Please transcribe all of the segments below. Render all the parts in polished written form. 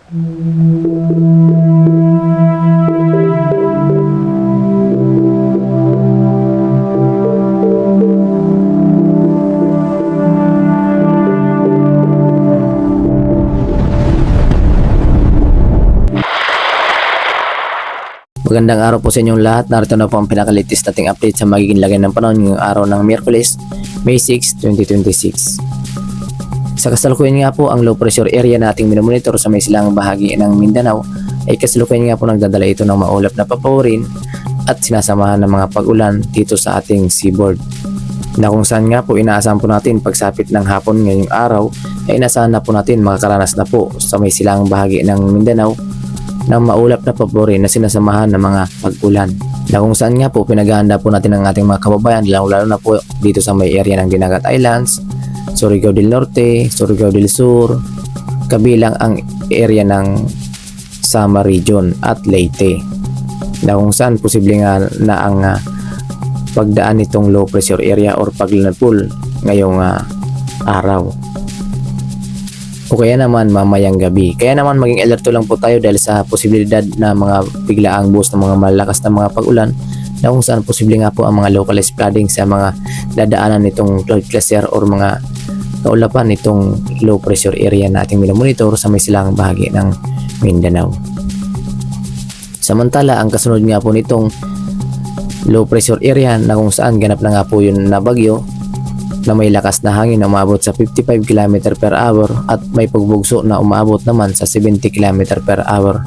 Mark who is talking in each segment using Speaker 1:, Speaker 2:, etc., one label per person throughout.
Speaker 1: Magandang araw po sa inyong lahat. Narito na po ang pinaka-latest nating update sa magiging lagay ng panahon ngayong araw ng Miyerkules, May 6, 2026. Sa kasalukuyan nga po, ang low pressure area na ating minomonitor sa may silangang bahagi ng Mindanao ay kasalukuyan nga po nagdadala ito ng maulap na papawirin at sinasamahan ng mga pag-ulan dito sa ating seaboard. Na kung saan nga po inaasahan po natin pagsapit ng hapon ngayong araw ay inaasahan na po natin makakaranas na po sa may silangang bahagi ng Mindanao ng maulap na papawirin na sinasamahan ng mga pag-ulan. Na kung saan nga po pinaghahanda po natin ang ating mga kababayan lalo na po dito sa may area ng Dinagat Islands, Surigao del Norte, Surigao del Sur, kabilang ang area ng Samar Region at Leyte. Na kung saan posible nga na ang pagdaan nitong low pressure area or paglandfall ngayong araw o kaya naman mamayang gabi. Kaya naman maging alerto lang po tayo dahil sa posibilidad na mga biglaang buhos ng mga malakas na mga pag-ulan na kung saan posible nga po ang mga localized flooding sa mga dadaanan nitong cloud cluster or mga kaulapan nitong low pressure area na ating minomonitor sa may silangang bahagi ng Mindanao. Samantala, ang kasunod nga po nitong low pressure area na kung saan ganap na nga po yun na bagyo na may lakas na hangin na umabot sa 55 km per hour at may pagbugso na umabot naman sa 70 km per hour.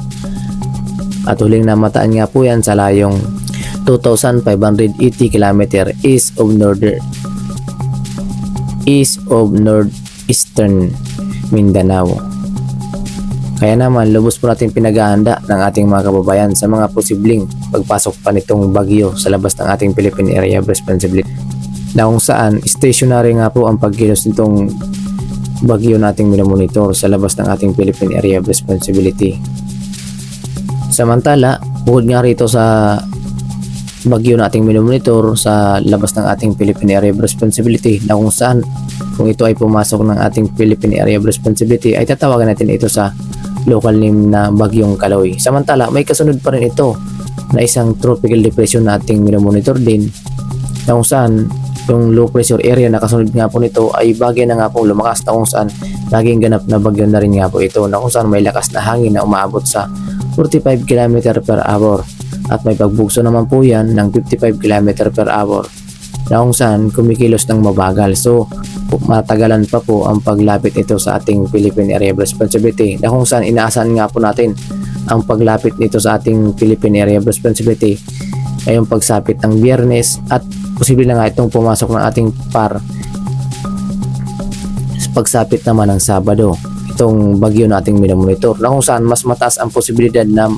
Speaker 1: At huling namataan nga po yan sa layong 2,580 km east of northeastern Mindanao. Kaya naman lubos po natin pinaghahanda ng ating mga kababayan sa mga posibleng pagpasok pa nitong bagyo sa labas ng ating Philippine Area of Responsibility. Na kung saan stationary nga po ang pagkilos nitong bagyo nating minomonitor sa labas ng ating Philippine Area of Responsibility. Samantala, bukod nga rito sa bagyo nating minomonitor sa labas ng ating Philippine Area of Responsibility na kung saan kung ito ay pumasok ng ating Philippine Area of Responsibility ay tatawagan natin ito sa local name na Bagyong Kaloy. Samantala, may kasunod pa rin ito na isang tropical depression na ating minomonitor din na kung saan yung low pressure area na kasunod nga po nito ay bagay na nga po lumakas na kung saan laging ganap na bagyo na rin nga po ito na kung saan may lakas na hangin na umaabot sa 45 km per hour at may pagbugso naman po yan ng 55 km per hour na kung saan kumikilos ng mabagal. So matagalan pa po ang paglapit ito sa ating Philippine Area of Responsibility na kung saan inaasahan nga po natin ang paglapit nito sa ating Philippine Area of Responsibility ngayong pagsapit ng Biyernes at posible na nga itong pumasok ng ating PAR pagsapit naman ng Sabado itong bagyo nating minomonitor na kung saan mas mataas ang posibilidad na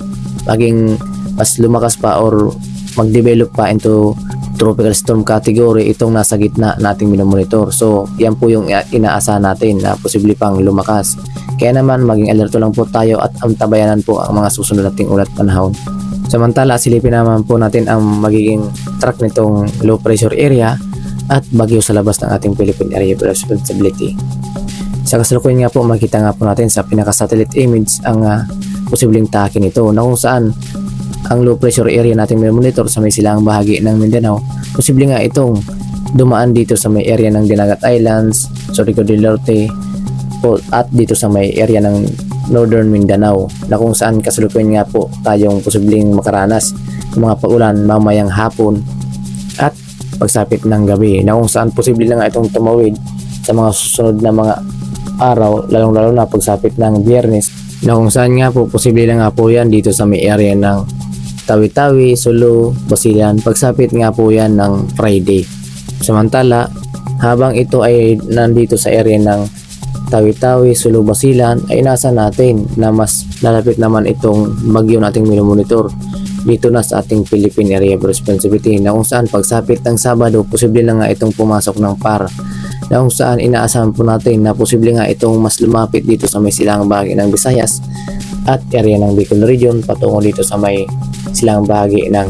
Speaker 1: maging mas lumakas pa or mag-develop pa into tropical storm category itong nasa gitna nating minomonitor. So yan po yung inaasahan natin na posible pang lumakas. Kaya naman maging alerto lang po tayo at antabayanan po ang mga susunod nating ulat panahon. Samantala, silipin naman po natin ang magiging track nitong low pressure area at bagyo sa labas ng ating Philippine Area of Responsibility. Sa kasalukuyan nga po, makita nga po natin sa pinaka-satellite image ang posibleng take nito na kung saan ang low pressure area nating monitor sa may silangang bahagi ng Mindanao, posible nga itong dumaan dito sa may area ng Dinagat Islands, Surigao del Norte at dito sa may area ng Northern Mindanao na kung saan kasalukuyan nga po tayong posibleng makaranas ng mga paulan mamayang hapon at pagsapit ng gabi na kung saan posible na nga itong tumawid sa mga susunod na mga araw lalong-lalo na pagsapit ng Biyernes na kung saan nga po posible na nga po yan dito sa may area ng Tawi-Tawi, Sulu, Basilan pagsapit nga po yan ng Friday. Samantala, habang ito ay nandito sa area ng Tawi-Tawi, Sulu, Basilan ay nasa natin na mas lalapit naman itong bagyo nating minomonitor dito na sa ating Philippine Area of Responsibility na kung saan pagsapit ng Sabado posible na nga itong pumasok ng PAR na kung saan inaasahan po natin na posible nga itong mas lumapit dito sa may silangang bahagi ng Visayas at area ng Bicol Region patungo dito sa may silangang bahagi ng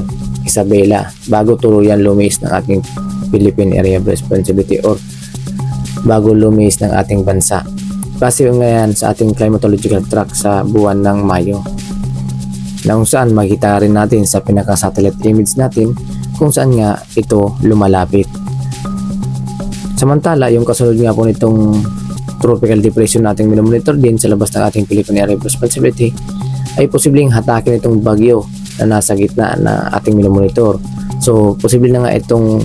Speaker 1: Isabela bago tuluyan lumis ng ating Philippine Area of Responsibility or bago lumis ng ating bansa. Base ngayon sa ating climatological track sa buwan ng Mayo, na kung saan makita rin natin sa pinaka-satellite image natin kung saan nga ito lumalapit. Samantala, yung kasunod nga po nitong tropical depression nating minomonitor din sa labas ng ating Philippine Area of Responsibility ay posibleng hatakin itong bagyo na nasa gitna na ating minomonitor. So, posible na nga itong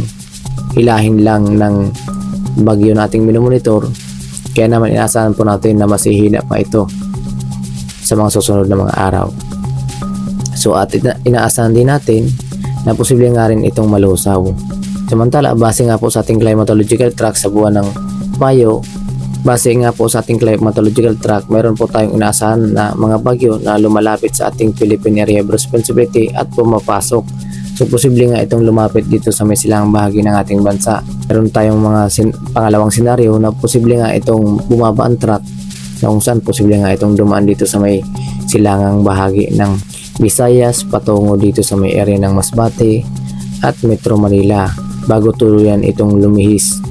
Speaker 1: hilahin lang ng bagyo nating minomonitor. Kaya naman inaasahan po natin na masihina pa ito sa mga susunod na mga araw. So at inaasahan din natin na posible nga rin itong malusaw. Samantala, base nga po sa ating climatological track sa buwan ng Mayo, base nga po sa ating climatological track, meron po tayong inaasahan na mga bagyo na lumalapit sa ating Philippine Area of Responsibility at pumapasok. So posible nga itong lumapit dito sa may silangang bahagi ng ating bansa. Meron tayong mga pangalawang senaryo na posible nga itong bumaba ang track, na kung saan posible nga itong dumaan dito sa may silangang bahagi ng Visayas patungo dito sa may area ng Masbate at Metro Manila bago tuluyan itong lumihis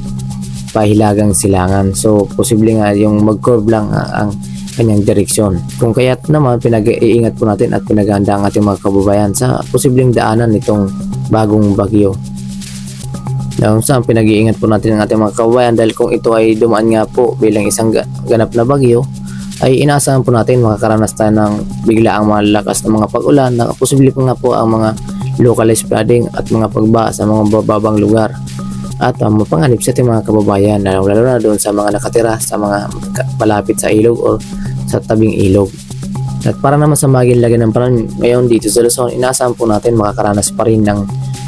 Speaker 1: pahilagang silangan. So posible nga yung mag-curve lang ang kanyang direksyon. Kung kaya't naman pinag-iingat po natin at pinag-handa ang ating mga kababayan sa posibleng daanan nitong bagong bagyo. Kung saan pinag-iingat po natin ang ating mga kababayan dahil kung ito ay dumaan nga po bilang isang ganap na bagyo, ay inaasahan po natin makakaranas tayo ng biglaang malakas na mga pag-ulan na posible po nga po ang mga localized flooding at mga pagbaha sa mga bababang lugar at mapanganib sa ating mga kababayan, lalo na doon sa mga nakatira sa mga malapit sa ilog o sa tabing ilog. At para naman sa maging ng panahon ngayon dito sa Luzon, inaasahan po natin makakaranas pa rin ng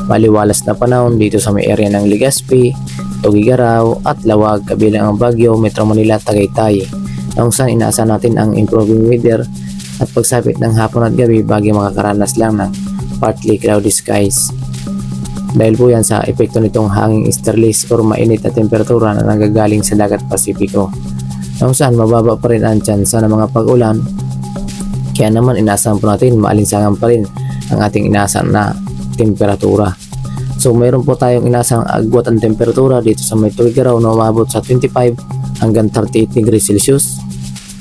Speaker 1: maliwalas na panahon dito sa may area ng Legazpi, Tugigaraw at Lawag kabilang ang Baguio, Metro Manila, Tagaytay. Kung saan inaasahan natin ang improving weather at pagsapit ng hapon at gabi bagay makakaranas lang ng partly cloudy skies. Dahil po yan sa epekto nitong hanging easterlies o mainit na temperatura na nanggagaling sa dagat Pasipiko. Kung saan mababa pa rin ang tsansa ng mga pag-ulan, kaya naman inaasahan po natin maalinsangan pa rin ang ating inaasahan na temperatura. So mayroon po tayong inaasahang agwat ang temperatura dito sa may Tugigaraw na umabot sa 25 hanggang 38 degrees Celsius.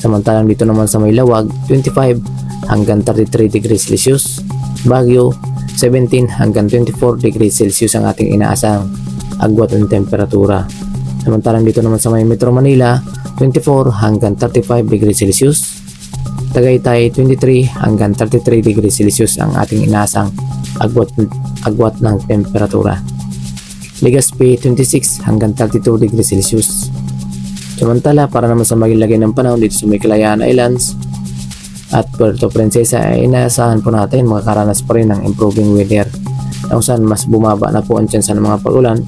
Speaker 1: Samantalang dito naman sa may Lawag, 25 hanggang 33 degrees Celsius. Baguio, 17 hanggang 24 degrees Celsius ang ating inaasahang agwat ang temperatura. Samantalang dito naman sa may Metro Manila, 24 hanggang 35 degrees Celsius. Tagaytay, 23 hanggang 33 degrees Celsius ang ating inaasahang agwat ng temperatura. Legazpi, 26 hanggang 32 degrees Celsius. Samantala, para naman sa magilagay ng panahon dito sa may Kalayaan Islands at Puerto Princesa ay inaasahan po natin makakaranas pa rin ng improving weather, kung saan mas bumaba na po ang tsansa ng mga pag-ulan.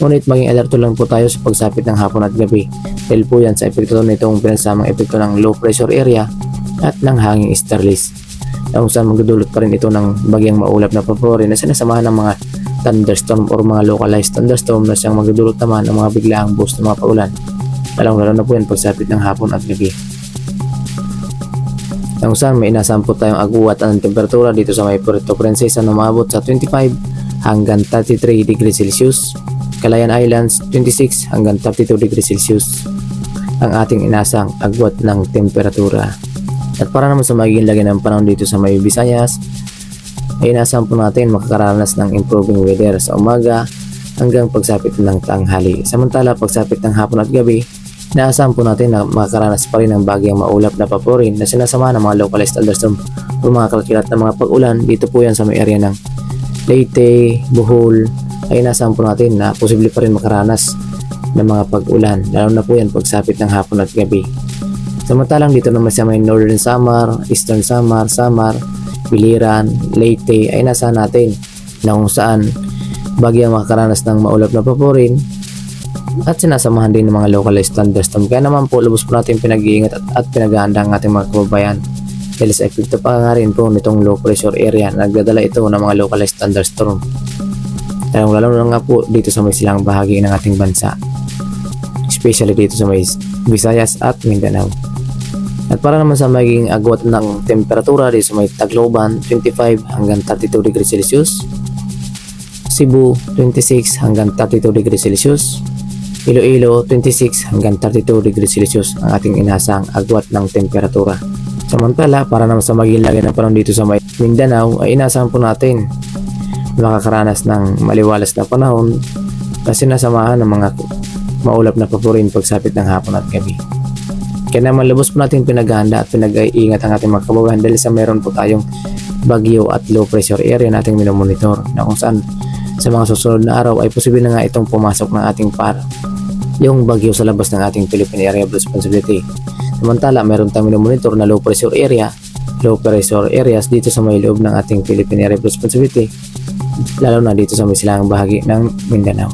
Speaker 1: Ngunit maging alerto lang po tayo sa pagsapit ng hapon at gabi dahil po yan sa epekto nitong pinagsamang epekto ng low pressure area at ng hanging easterlies, kung saan magdudulot pa rin ito ng bagyang maulap na pabori na sinasamahan ng mga thunderstorm or mga localized thunderstorm na siyang magdudulot naman ng mga biglaang boost ng mga paulan, lalong-lalo na po yan pagsapit ng hapon at gabi. Kung saan may inasahan po tayong agwat ng temperatura dito sa may Puerto Princesa na umabot sa 25 hanggang 33 degrees Celsius. Calayan Islands, 26 hanggang 32 degrees Celsius ang ating inasang agwat ng temperatura. At para naman sa magiging lagay ng panahon dito sa may Visayas, ay inaasahan po natin makakaranas ng improving weather sa umaga hanggang pagsapit ng tanghali. Samantala, pagsapit ng hapon at gabi, inaasahan po natin na makakaranas pa rin ng bagyang maulap na papurin na sinasama ng mga localized thunderstorm o mga kalkilat na mga pag-ulan. Dito po yan sa may area ng Leyte, Bohol, ay inaasahan po natin na posible pa rin makaranas ng mga pag-ulan, lalo na po yan pagsapit ng hapon at gabi. Samantalang dito naman sa may Northern Samar, Eastern Samar, Biliran, Leyte ay inaasahan natin na kung saan bagyang makakaranas ng maulap na papurin at sinasamahan din ng mga localized thunderstorm. Kaya naman po lubos po natin pinag-iingat at pinag-aanda ang ating mga kababayan dahil sa epekto pa nga rin po nitong low pressure area na nagdadala ito ng mga localized thunderstorm, lalo na nga po dito sa may silang bahagi ng ating bansa, especially dito sa may Visayas at Mindanao. At para naman sa maging agwat ng temperatura dito sa may Tacloban, 25 hanggang 32 degrees Celsius. Cebu, 26 hanggang 32 degrees Celsius. Iloilo 26 hanggang 32 degrees Celsius ang ating inasang agwat ng temperatura. Samantala, para naman sa maging ng panahon dito sa Mindanao ay inasahan po natin makakaranas ng maliwalas na panahon kasi nasamahan ng mga maulap na papurin pagsapit ng hapon at gabi. Kaya naman lubos po natin pinaghahanda at pinag-iingat ang ating mga kababayan dahil sa meron po tayong bagyo at low pressure area nating minomonitor na kung saan sa mga susunod na araw ay posible na nga itong pumasok ng ating yung bagyo sa labas ng ating Philippine Area of Responsibility. Samantala, meron tayong minomonitor na low pressure areas dito sa may loob ng ating Philippine Area of Responsibility, lalo na dito sa may silangang bahagi ng Mindanao.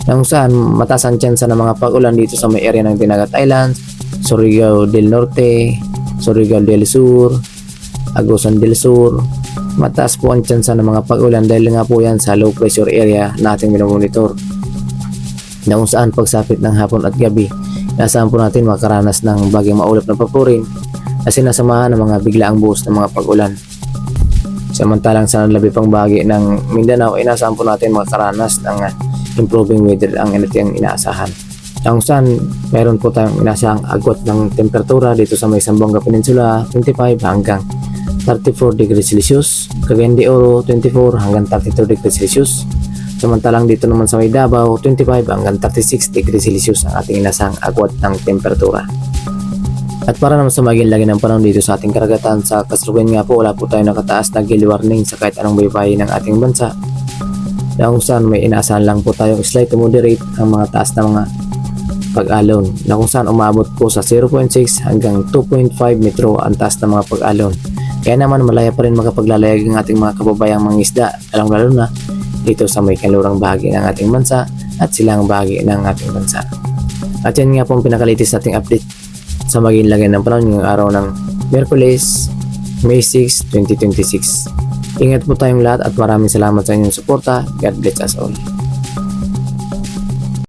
Speaker 1: Na kung saan mataas ang tsansa ng mga pag-ulan dito sa may area ng Dinagat Islands, Surigao del Norte, Surigao del Sur, Agusan del Sur. Mataas po ang tsansa ng mga pag-ulan dahil nga po yan sa low pressure area na ating minomonitor. Na kung saan pagsapit ng hapon at gabi, nasaan po natin makaranas ng bagyang maulap na papurin kasi nasamahan ng mga biglaang buhos ng mga pag-ulan. Samantalang sa labi pang bahagi ng Mindanao ay nasaan po natin makaranas ng improving weather ang inaasahan. Kung saan meron po tayong inaasahang agwat ng temperatura dito sa may Zamboanga Peninsula 25 hanggang 34 degrees Celsius, Cagayan de Oro 24 hanggang 32 degrees Celsius. Samantalang dito naman sa may Davao 25 hanggang 36 degrees Celsius ang ating inasahang agwat ng temperatura. At para naman sa maging lagi ng panahon dito sa ating karagatan, sa kasalukuyan nga po wala po tayong nakataas na gale warning sa kahit anong baybayin ng ating bansa. Na kung saan may inaasahan lang po tayong slight to moderate ang mga taas na mga pag-alon, na kung saan umabot po sa 0.6 hanggang 2.5 metro ang taas na mga pag-alon. Kaya naman malaya pa rin makapaglalayag ang ating mga kababayang mangisda, lalo na dito sa may kanlurang bahagi ng ating bansa at silang bahagi ng ating bansa. At yan nga po ang pinakalitis nating update sa maging lagay ng panahon ngayong araw ng Miyerkules, May 6, 2026. Ingat po tayong lahat at maraming salamat sa inyong suporta. God bless us all.